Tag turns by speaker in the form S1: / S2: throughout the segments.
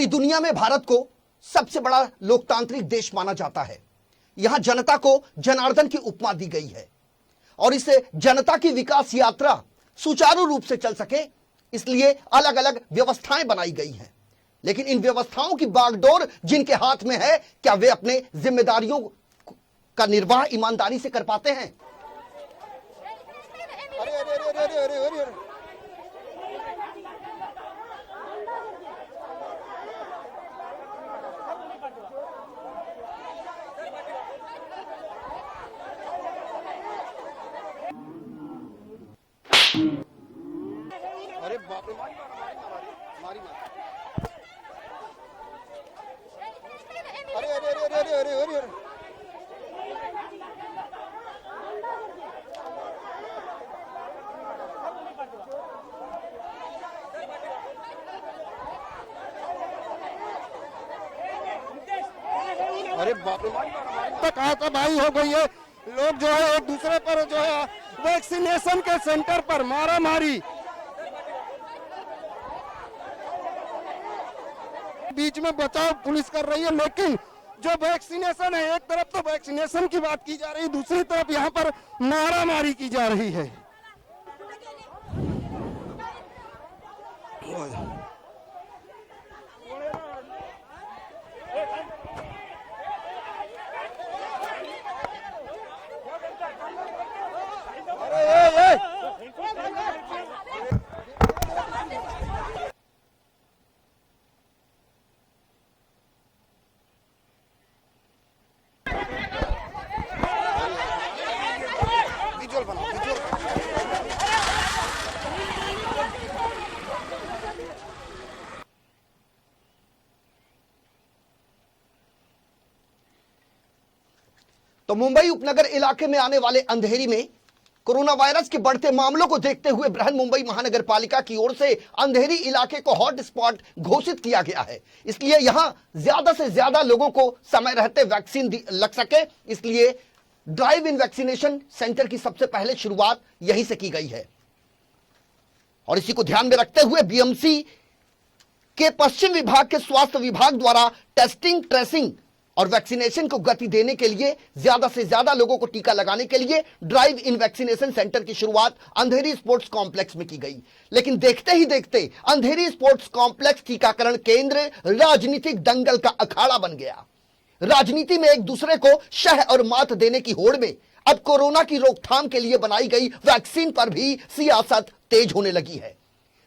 S1: पूरी दुनिया में भारत को सबसे बड़ा लोकतांत्रिक देश माना जाता है। यहां जनता को जनार्दन की उपमा दी गई है और इससे जनता की विकास यात्रा सुचारू रूप से चल सके इसलिए अलग अलग व्यवस्थाएं बनाई गई हैं। लेकिन इन व्यवस्थाओं की बागडोर जिनके हाथ में है, क्या वे अपने जिम्मेदारियों का निर्वाह ईमानदारी से कर पाते हैं?
S2: अरे अरे अरे अरे अरे अरे अरे अरे बाप रे, मारी मारी अरे अरे अरे अरे अरे अरे अरे अरे बाप रे, तक आता भाई हो गई है। लोग जो है एक दूसरे पर जो है वैक्सीनेशन के सेंटर पर मारा मारी, बीच में बचाव पुलिस कर रही है। लेकिन जो वैक्सीनेशन है, एक तरफ तो वैक्सीनेशन की बात की जा रही है, दूसरी तरफ यहाँ पर मारा मारी की जा रही है।
S1: तो मुंबई उपनगर इलाके में आने वाले अंधेरी में कोरोना वायरस के बढ़ते मामलों को देखते हुए बृहन मुंबई महानगर पालिका की ओर से अंधेरी इलाके को हॉट स्पॉट घोषित किया गया है। इसलिए यहां ज्यादा से ज्यादा लोगों को समय रहते वैक्सीन लग सके, इसलिए ड्राइव इन वैक्सीनेशन सेंटर की सबसे पहले शुरुआत यहीं से की गई है। और इसी को ध्यान में रखते हुए बीएमसी के पश्चिम विभाग के स्वास्थ्य विभाग द्वारा टेस्टिंग, ट्रेसिंग और वैक्सीनेशन को गति देने के लिए ज्यादा से ज्यादा लोगों को टीका लगाने के लिए ड्राइव इन वैक्सीनेशन सेंटर की शुरुआत अंधेरी स्पोर्ट्स कॉम्प्लेक्स में की गई। लेकिन देखते ही देखते अंधेरी स्पोर्ट्स कॉम्प्लेक्स टीकाकरण केंद्र राजनीतिक दंगल का अखाड़ा बन गया। राजनीति में एक दूसरे को शह और मात देने की होड़ में अब कोरोना की रोकथाम के लिए बनाई गई वैक्सीन पर भी सियासत तेज होने लगी है।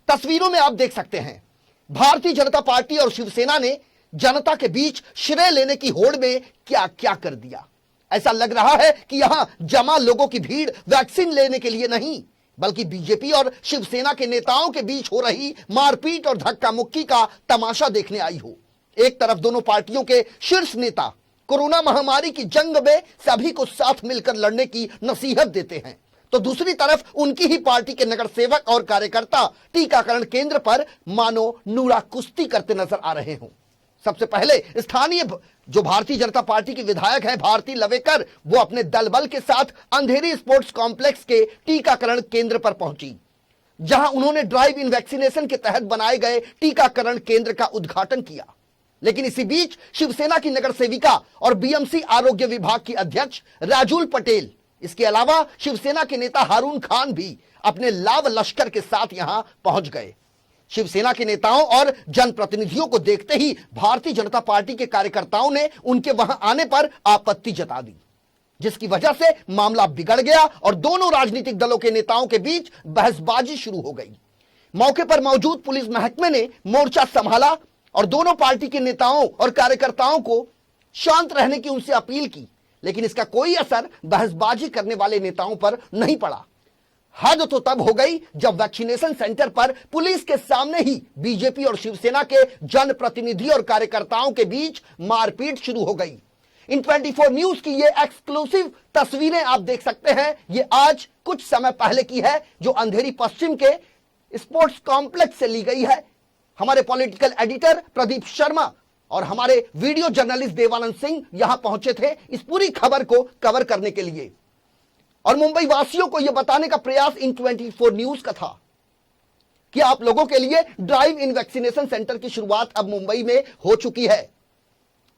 S1: तस्वीरों में आप देख सकते हैं, भारतीय जनता पार्टी और शिवसेना ने जनता के बीच श्रेय लेने की होड़ में क्या क्या कर दिया। ऐसा लग रहा है कि यहां जमा लोगों की भीड़ वैक्सीन लेने के लिए नहीं, बल्कि बीजेपी और शिवसेना के नेताओं के बीच हो रही मारपीट और धक्का मुक्की का तमाशा देखने आई हो। एक तरफ दोनों पार्टियों के शीर्ष नेता कोरोना महामारी की जंग में सभी को साथ मिलकर लड़ने की नसीहत देते हैं, तो दूसरी तरफ उनकी ही पार्टी के नगर सेवक और कार्यकर्ता टीकाकरण केंद्र पर मानो नूरा कुश्ती करते नजर आ रहे हों। सबसे पहले स्थानीय जो भारतीय जनता पार्टी के विधायक हैं भारती लवेकर, वो अपने दल बल के साथ अंधेरी स्पोर्ट्स कॉम्प्लेक्स के टीकाकरण केंद्र पर पहुंची, जहां उन्होंने ड्राइव इन वैक्सीनेशन के तहत बनाए गए टीकाकरण केंद्र का उद्घाटन किया। लेकिन इसी बीच शिवसेना की नगर सेविका और बीएमसी आरोग्य विभाग की अध्यक्ष राजूल पटेल, इसके अलावा शिवसेना के नेता हारून खान भी अपने लाव लश्कर के साथ यहां पहुंच गए। शिवसेना के नेताओं और जनप्रतिनिधियों को देखते ही भारतीय जनता पार्टी के कार्यकर्ताओं ने उनके वहां आने पर आपत्ति जता दी, जिसकी वजह से मामला बिगड़ गया और दोनों राजनीतिक दलों के नेताओं के बीच बहसबाजी शुरू हो गई। मौके पर मौजूद पुलिस महकमे ने मोर्चा संभाला और दोनों पार्टी के नेताओं और कार्यकर्ताओं को शांत रहने की उनसे अपील की, लेकिन इसका कोई असर बहसबाजी करने वाले नेताओं पर नहीं पड़ा। हद तो तब हो गई जब वैक्सीनेशन सेंटर पर पुलिस के सामने ही बीजेपी और शिवसेना के जनप्रतिनिधि और कार्यकर्ताओं के बीच मारपीट शुरू हो गई। इन 24 न्यूज की ये एक्सक्लूसिव तस्वीरें आप देख सकते हैं, ये आज कुछ समय पहले की है, जो अंधेरी पश्चिम के स्पोर्ट्स कॉम्प्लेक्स से ली गई है। हमारे पॉलिटिकल एडिटर प्रदीप शर्मा और हमारे वीडियो जर्नलिस्ट देवानंद सिंह यहां पहुंचे थे इस पूरी खबर को कवर करने के लिए, और मुंबई वासियों को यह बताने का प्रयास इन 24 न्यूज का था कि आप लोगों के लिए ड्राइव इन वैक्सीनेशन सेंटर की शुरुआत अब मुंबई में हो चुकी है।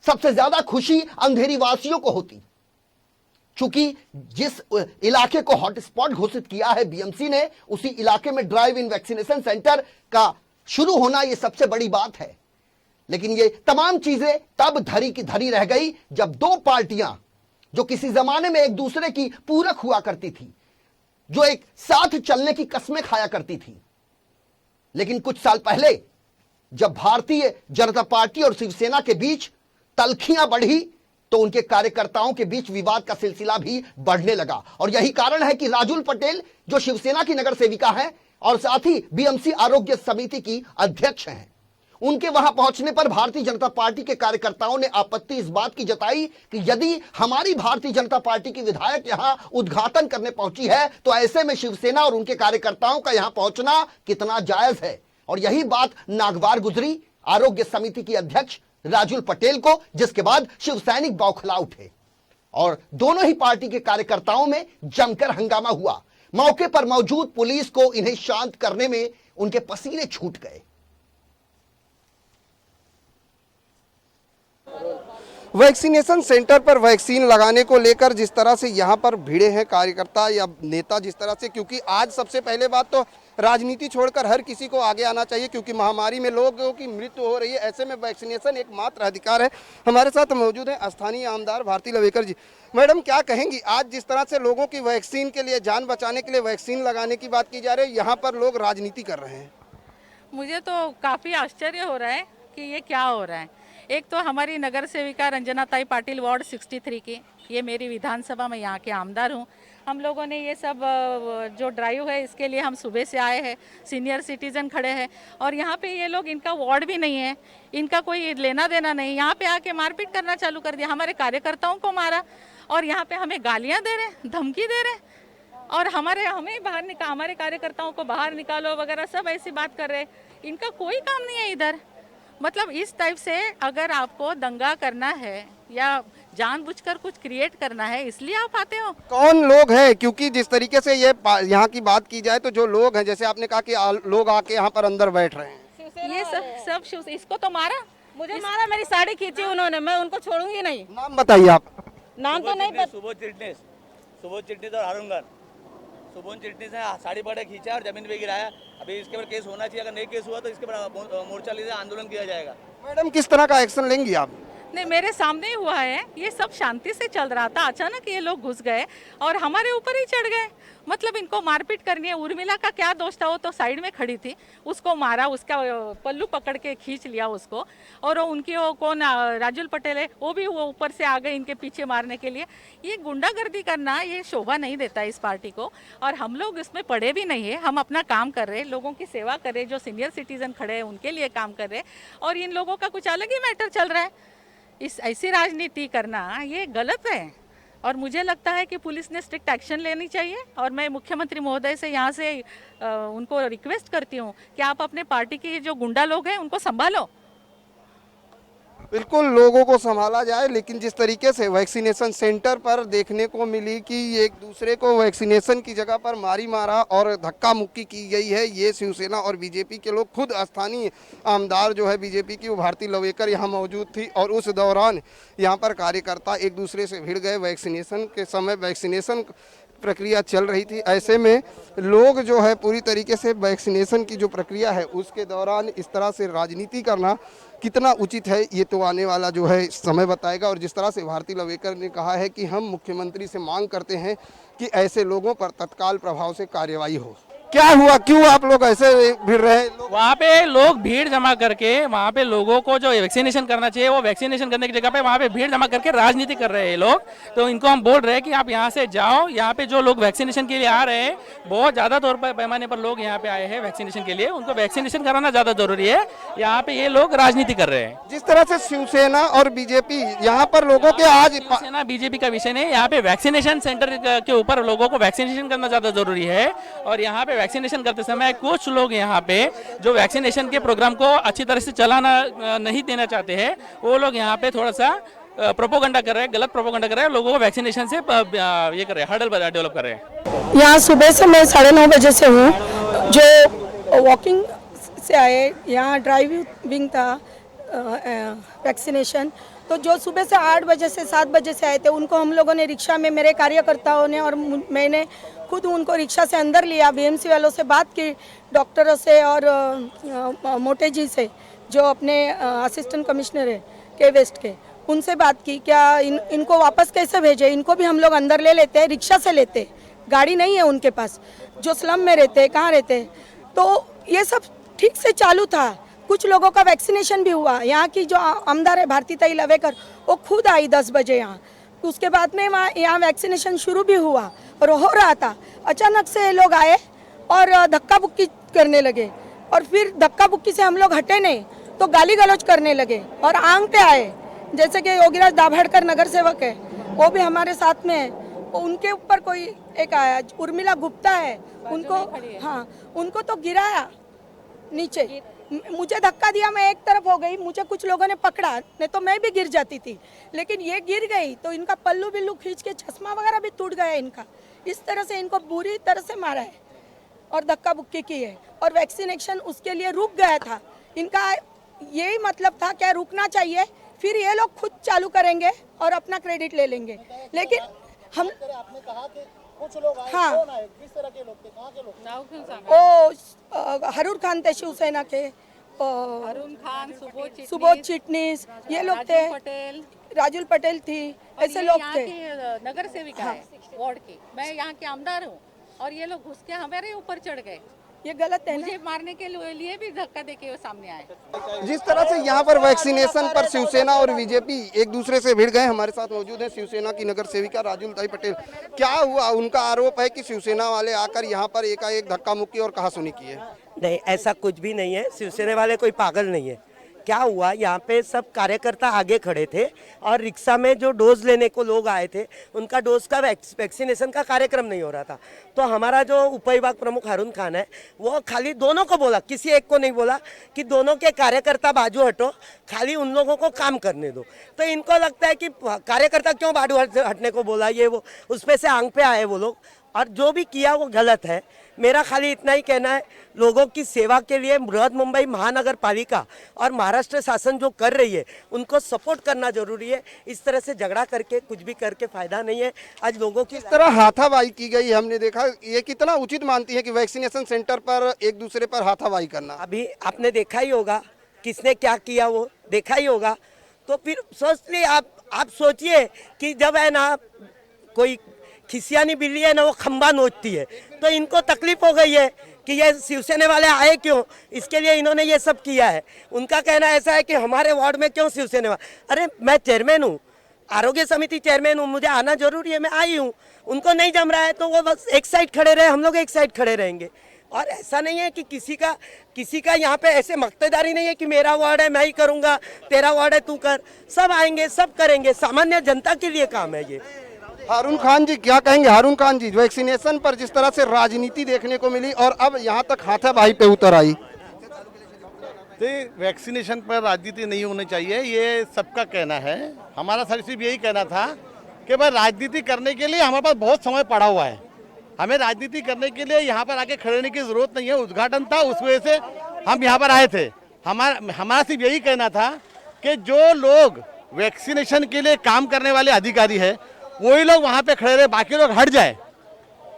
S1: सबसे ज्यादा खुशी अंधेरी वासियों को होती, चूंकि जिस इलाके को हॉटस्पॉट घोषित किया है बीएमसी ने, उसी इलाके में ड्राइव इन वैक्सीनेशन सेंटर का शुरू होना यह सबसे बड़ी बात है। लेकिन ये तमाम चीजें तब धरी की धरी रह गई जब दो पार्टियां जो किसी जमाने में एक दूसरे की पूरक हुआ करती थी, जो एक साथ चलने की कस्में खाया करती थी, लेकिन कुछ साल पहले जब भारतीय जनता पार्टी और शिवसेना के बीच तल्खियां बढ़ी तो उनके कार्यकर्ताओं के बीच विवाद का सिलसिला भी बढ़ने लगा। और यही कारण है कि राजुल पटेल जो शिवसेना की नगर सेविका हैं और साथ ही बीएमसी आरोग्य समिति की अध्यक्ष हैं, उनके वहां पहुंचने पर भारतीय जनता पार्टी के कार्यकर्ताओं ने आपत्ति इस बात की जताई कि यदि हमारी भारतीय जनता पार्टी की विधायक यहां उद्घाटन करने पहुंची है तो ऐसे में शिवसेना और उनके कार्यकर्ताओं का यहां पहुंचना कितना जायज है। और यही बात नागवार गुजरी आरोग्य समिति की अध्यक्ष राजुल पटेल को, जिसके बाद शिवसैनिक बौखला उठे और दोनों ही पार्टी के कार्यकर्ताओं में जमकर हंगामा हुआ। मौके पर मौजूद पुलिस को इन्हें शांत करने में उनके पसीने छूट गए।
S2: वैक्सीनेशन सेंटर पर वैक्सीन लगाने को लेकर जिस तरह से यहाँ पर भिड़े हैं कार्यकर्ता या नेता, जिस तरह से, क्योंकि आज सबसे पहले बात तो राजनीति छोड़कर हर किसी को आगे आना चाहिए, क्योंकि महामारी में लोगों की मृत्यु हो रही है। ऐसे में वैक्सीनेशन एकमात्र अधिकार है। हमारे साथ मौजूद हैं स्थानीय आमदार भारती लवेकर जी। मैडम, क्या कहेंगी, आज जिस तरह से लोगों की वैक्सीन के लिए, जान बचाने के लिए वैक्सीन लगाने की बात की जा रही है, यहाँ पर लोग राजनीति कर रहे हैं?
S3: मुझे तो काफ़ी आश्चर्य हो रहा है कि ये क्या हो रहा है। एक तो हमारी नगर सेविका रंजना ताई पाटिल वार्ड 63 की, ये मेरी विधानसभा में यहाँ के आमदार हूँ। हम लोगों ने ये सब जो ड्राइव है इसके लिए हम सुबह से आए हैं, सीनियर सिटीजन खड़े हैं और यहाँ पे ये लोग, इनका वार्ड भी नहीं है, इनका कोई लेना देना नहीं, यहाँ पे आके मारपीट करना चालू कर दिया। हमारे कार्यकर्ताओं को मारा और यहाँ पे हमें गालियाँ दे रहे, धमकी दे रहे और हमें बाहर हमारे कार्यकर्ताओं को बाहर निकालो वगैरह सब ऐसी बात कर रहे। इनका कोई काम नहीं है इधर। मतलब इस टाइप से अगर आपको दंगा करना है या जानबूझकर कुछ क्रिएट करना है, इसलिए आप आते हो।
S2: कौन लोग हैं, क्योंकि जिस तरीके से ये यहाँ की बात की जाए तो जो लोग हैं, जैसे आपने कहा कि लोग आके यहाँ पर अंदर बैठ रहे हैं,
S3: ये सब इसको तो मारा,
S4: मुझे मारा, मेरी साड़ी खींची उन्होंने, मैं उनको छोड़ूंगी नहीं।
S2: नाम बताइए आप।
S4: नाम तो नहीं पता।
S5: सुबोध चिटनीस और हारूंगर। सुबोध चिटनीस ने साड़ी पकड़े खींचा और जमीन पे गिराया। अभी इसके ऊपर केस होना चाहिए, अगर नहीं केस हुआ तो इसके ऊपर मोर्चा लेकर आंदोलन किया जाएगा।
S2: मैडम, किस तरह का एक्शन लेंगी आप?
S3: नहीं, मेरे सामने ही हुआ है। ये सब शांति से चल रहा था, अचानक ये लोग घुस गए और हमारे ऊपर ही चढ़ गए। मतलब इनको मारपीट करनी है। उर्मिला का क्या दोष था, वो तो साइड में खड़ी थी, उसको मारा, उसका पल्लू पकड़ के खींच लिया उसको। और उनकी वो कौन राजुल पटेल है, वो भी वो ऊपर से आ गए इनके पीछे मारने के लिए। ये गुंडागर्दी करना ये शोभा नहीं देता इस पार्टी को। और हम लोग इसमें पड़े भी नहीं है, हम अपना काम कर रहे हैं, लोगों की सेवा कर रहे हैं, जो सीनियर सिटीजन खड़े हैं उनके लिए काम कर रहे हैं। और इन लोगों का कुछ अलग ही मैटर चल रहा है। इस ऐसी राजनीति करना ये गलत है और मुझे लगता है कि पुलिस ने स्ट्रिक्ट एक्शन लेनी चाहिए। और मैं मुख्यमंत्री महोदय से यहाँ से उनको रिक्वेस्ट करती हूँ कि आप अपने पार्टी के जो गुंडा लोग हैं उनको संभालो।
S2: बिल्कुल, लोगों को संभाला जाए, लेकिन जिस तरीके से वैक्सीनेशन सेंटर पर देखने को मिली कि एक दूसरे को वैक्सीनेशन की जगह पर मारा और धक्का मुक्की की गई है, ये शिवसेना और बीजेपी के लोग, खुद स्थानीय आमदार जो है बीजेपी की, वो भारती लवेकर यहाँ मौजूद थी और उस दौरान यहाँ पर कार्यकर्ता एक दूसरे से भिड़ गए। वैक्सीनेशन के समय वैक्सीनेशन प्रक्रिया चल रही थी, ऐसे में लोग जो है पूरी तरीके से वैक्सीनेशन की जो प्रक्रिया है उसके दौरान इस तरह से राजनीति करना कितना उचित है, ये तो आने वाला जो है समय बताएगा। और जिस तरह से भारती लवेकर ने कहा है कि हम मुख्यमंत्री से मांग करते हैं कि ऐसे लोगों पर तत्काल प्रभाव से कार्रवाई हो। क्या हुआ, क्यों आप लोग ऐसे भिड़ रहे हैं?
S6: वहाँ पे लोग भीड़ जमा करके, वहाँ पे लोगों को जो वैक्सीनेशन करना चाहिए वो वैक्सीनेशन करने की जगह पे वहाँ पे भीड़ जमा करके राजनीति कर रहे हैं लोग। तो इनको हम बोल रहे हैं कि आप यहाँ से जाओ। यहाँ पे जो लोग वैक्सीनेशन के लिए आ रहे हैं, बहुत ज़्यादा तौर पर पैमाने पर लोग यहाँ पे आए हैं वैक्सीनेशन के लिए, उनको वैक्सीनेशन कराना ज़्यादा जरूरी है। यहाँ पे ये लोग राजनीति कर रहे हैं।
S2: जिस तरह से शिवसेना और बीजेपी यहाँ पर लोगों के, आज
S6: शिवसेना बीजेपी का विषय नहीं, यहाँ पे वैक्सीनेशन सेंटर के ऊपर लोगों को वैक्सीनेशन करना ज़्यादा जरूरी है। और यहाँ पे वैक्सीनेशन करते समय कुछ लोग यहाँ पे जो वैक्सीनेशन के प्रोग्राम को अच्छी तरह से चलाना नहीं देना चाहते हैं, वो लोग यहाँ पे थोड़ा सा प्रोपोगंडा कर रहे हैं, गलत प्रोपोगंडा कर रहे हैं, लोगों को वैक्सीनेशन से ये कर रहे हैं, हर्डल डेवलप कर रहे हैं।
S7: यहाँ सुबह से मैं 9:30 बजे से हूँ। जो वॉकिंग से आए, यहाँ ड्राइविंग था वैक्सीनेशन। तो जो सुबह से 8 बजे से 7 बजे से आए थे उनको हम लोगों ने रिक्शा में, मेरे कार्यकर्ताओं ने और मैंने खुद उनको रिक्शा से अंदर लिया। बीएमसी वालों से बात की, डॉक्टरों से और मोटे जी से जो अपने असिस्टेंट कमिश्नर है के वेस्ट के, उनसे बात की क्या इनको वापस कैसे भेजे। इनको भी हम लोग अंदर ले लेते हैं, रिक्शा से लेते हैं, गाड़ी नहीं है उनके पास, जो स्लम में रहते हैं, कहाँ रहते हैं। तो ये सब ठीक से चालू था। कुछ लोगों का वैक्सीनेशन भी हुआ। यहाँ की जो आमदार है भारतीताई लवेकर, वो खुद आई 10 बजे यहाँ। उसके बाद में यहाँ वैक्सीनेशन शुरू भी हुआ और हो रहा था। अचानक से लोग आए और धक्का बुक्की करने लगे, और फिर धक्का बुक्की से हम लोग हटे नहीं तो गाली गलौज करने लगे और आंग पे आए। जैसे कि योगीराज दाभड़कर नगर सेवक है, वो भी हमारे साथ में है, उनके ऊपर कोई एक आया, उर्मिला गुप्ता है, उनको, हाँ, उनको तो गिराया नीचे। मुझे धक्का दिया, मैं एक तरफ हो गई, मुझे कुछ लोगों ने पकड़ा, नहीं तो मैं भी गिर जाती थी। लेकिन ये गिर गई तो इनका पल्लू बिल्लू खींच के चश्मा वगैरह भी टूट गया इनका। इस तरह से इनको बुरी तरह से मारा है और धक्का बुक्की की है। और वैक्सीनेशन उसके लिए रुक गया था। इनका यही मतलब था क्या रुकना चाहिए, फिर ये लोग खुद चालू करेंगे और अपना क्रेडिट ले लेंगे। लेकिन हम,
S8: आपने कहा कि कुछ लोग आए,
S7: हाँ,
S8: कौन आए, किस तरह के लोग थे, कहाँ के लोग थे?
S7: वो हरूर खान थे शिवसेना के,
S3: अरुण खान,
S7: सुबोध चिटनीस, ये लोग थे,
S3: पटेल,
S7: राजुल पटेल थी, ऐसे लोग थे।
S3: नगर सेविका है वार्ड की, मैं यहाँ की आमदार हूँ, और ये लोग घुस के हमारे ऊपर चढ़ गए।
S7: ये गलत है ना?
S3: मुझे मारने के लिए भी धक्का देके वो सामने आए।
S2: जिस तरह से यहाँ पर वैक्सीनेशन पर शिवसेना और बीजेपी एक दूसरे से भिड़ गए। हमारे साथ मौजूद है शिवसेना की नगर सेविका राजुल पटेल। क्या हुआ? उनका आरोप है कि शिवसेना वाले आकर यहाँ पर एकाएक धक्का मुक्की और कहासुनी की है।
S9: नहीं, ऐसा कुछ भी नहीं है। शिवसेना वाले कोई पागल नहीं है। क्या हुआ, यहाँ पे सब कार्यकर्ता आगे खड़े थे और रिक्शा में जो डोज लेने को लोग आए थे उनका डोज का वैक्सीनेशन का कार्यक्रम नहीं हो रहा था। तो हमारा जो उप विभाग प्रमुख अरुण खान है वो खाली दोनों को बोला, किसी एक को नहीं बोला कि दोनों के कार्यकर्ता बाजू हटो, खाली उन लोगों को काम करने दो। तो इनको लगता है कि कार्यकर्ता क्यों बाजू हटने को बोला, ये वो उस पे से आंग पे आए वो लोग, और जो भी किया वो गलत है। मेरा खाली इतना ही कहना है, लोगों की सेवा के लिए बृहद मुंबई महानगर पालिका और महाराष्ट्र शासन जो कर रही है उनको सपोर्ट करना जरूरी है। इस तरह से झगड़ा करके कुछ भी करके फायदा नहीं है। आज लोगों की
S2: किस तरह हाथापाई की गई हमने देखा, ये कितना उचित मानती है कि वैक्सीनेशन सेंटर पर एक दूसरे पर हाथापाई करना?
S9: अभी आपने देखा ही होगा किसने क्या किया, वो देखा ही होगा। तो फिर सोच लिए आप सोचिए कि जब है ना कोई खिसियानी बिल्ली है ना वो खंबा नोचती है, तो इनको तकलीफ हो गई है कि ये शिवसेना वाले आए क्यों, इसके लिए इन्होंने ये सब किया है। उनका कहना ऐसा है कि हमारे वार्ड में क्यों शिवसेना वाले। अरे मैं चेयरमैन हूँ, आरोग्य समिति चेयरमैन हूँ, मुझे आना जरूरी है, मैं आई हूँ। उनको नहीं जम रहा है तो वो बस एक साइड खड़े रहे, हम लोग एक साइड खड़े रहेंगे। और ऐसा नहीं है कि किसी का यहाँ पे ऐसे मक्तेदारी नहीं है कि मेरा वार्ड है मैं ही करूँगा, तेरा वार्ड है तू कर। सब आएंगे, सब करेंगे, सामान्य जनता के लिए काम है ये।
S2: हारून खान जी क्या कहेंगे? हारून खान जी, वैक्सीनेशन पर जिस तरह से राजनीति देखने को मिली और अब यहाँ तक हाथापाई पे उतर आई।
S8: वैक्सीनेशन पर राजनीति नहीं होनी चाहिए, ये सबका कहना है। हमारा सिर्फ यही कहना था कि भाई राजनीति करने के लिए हमारे पास बहुत समय पड़ा हुआ है। हमें राजनीति करने के लिए यहाँ पर आके खड़े रहने की जरूरत नहीं है। उद्घाटन था, उस वजह से हम यहाँ पर आए थे। हमारा सिर्फ यही कहना था कि जो लोग वैक्सीनेशन के लिए काम करने वाले अधिकारी है वही लोग वहाँ पे खड़े रहे, बाकी लोग हट जाए,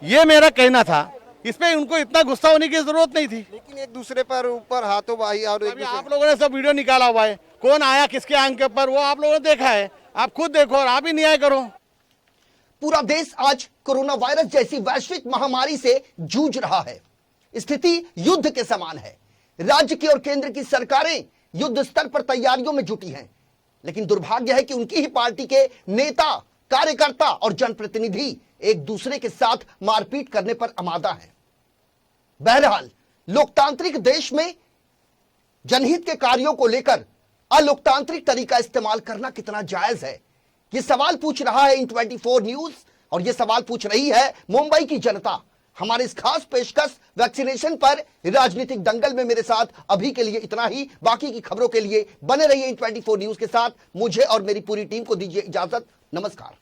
S8: ये मेरा कहना था। इसमें उनको इतना गुस्सा होने की जरूरत नहीं थी।
S2: लेकिन एक दूसरे पर ऊपर हाथों-बाही और
S8: अभी आप लोगों ने सब वीडियो निकाला हुआ है, कौन आया किसके आंख के ऊपर, वो आप लोगों ने देखा है। आप खुद देखो और आप ही न्याय करो।
S1: पूरा देश आज कोरोना वायरस जैसी वैश्विक महामारी से जूझ रहा है। स्थिति युद्ध के समान है। राज्य की और केंद्र की सरकारें युद्ध स्तर पर तैयारियों में जुटी हैं, लेकिन दुर्भाग्य है कि उनकी ही पार्टी के नेता, कार्यकर्ता और जनप्रतिनिधि एक दूसरे के साथ मारपीट करने पर आमादा हैं। बहरहाल, लोकतांत्रिक देश में जनहित के कार्यों को लेकर अलोकतांत्रिक तरीका इस्तेमाल करना कितना जायज है, यह सवाल पूछ रहा है इन 24 न्यूज और यह सवाल पूछ रही है मुंबई की जनता। हमारे इस खास पेशकश वैक्सीनेशन पर राजनीतिक दंगल में मेरे साथ अभी के लिए इतना ही। बाकी की खबरों के लिए बने रहिए इन 24 न्यूज के साथ। मुझे और मेरी पूरी टीम को दीजिए इजाजत। नमस्कार।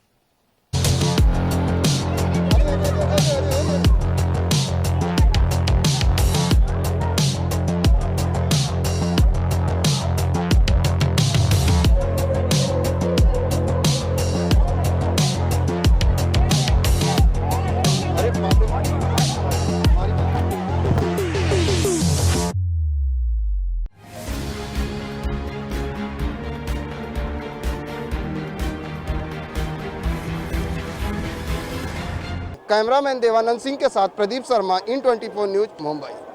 S2: कैमरामैन देवानंद सिंह के साथ प्रदीप शर्मा, इन 24 न्यूज, मुंबई।